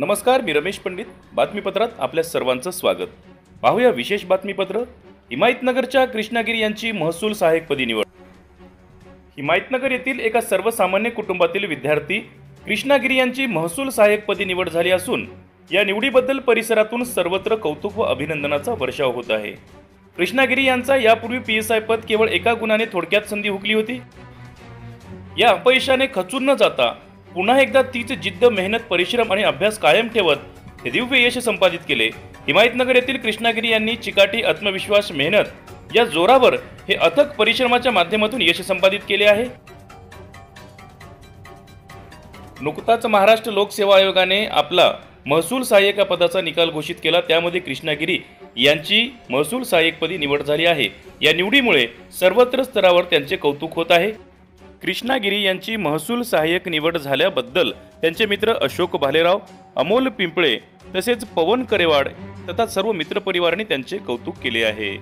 नमस्कार, मी रमेश पंडित. बातमीपत्रात आपल्या सर्वांचं स्वागत. पाहूया विशेष बातमीपत्र. हिमायतनगरच्या कृष्णागिरी यांची महसूल सहाय्यकपदी निवड. हिमायतनगर येथील एका सर्वसामान्य कुटुंबातील विद्यार्थी कृष्णागिरी यांची महसूल सहाय्यकपदी निवड झाली असून या निवडीबद्दल परिसरातून सर्वत्र कौतुक व अभिनंदनाचा वर्षाव होत आहे. कृष्णागिरी यांचा यापूर्वी PSI पद केवळ एका गुणाने थोडक्यात संधी हुकली होती. या अपयशाने खचून न जाता पुन्हा एकदा तीच जिद्द, मेहनत, परिश्रम आणि अभ्यास कायम ठेवत हे दिव्य यश संपादित केले. हिमायतनगर येथील कृष्णागिरी यांनी चिकाटी, आत्मविश्वास, मेहनत या जोरावर हे अथक परिश्रमाच्या माध्यमातून यश संपादित केले आहे. नुकताच महाराष्ट्र लोकसेवा आयोगाने आपला महसूल सहाय्यक पदाचा निकाल घोषित केला. त्यामध्ये कृष्णागिरी यांची महसूल सहाय्यकपदी निवड झाली आहे. या निवडीमुळे सर्वत्र स्तरावर त्यांचे कौतुक होत आहे. कृष्णागिरी यांची महसूल सहाय्यक निवड झाल्याबद्दल त्यांचे मित्र अशोक भालेराव, अमोल पिंपळे तसेच पवन करेवाड तथा सर्व मित्रपरिवाराने त्यांचे कौतुक केले आहे.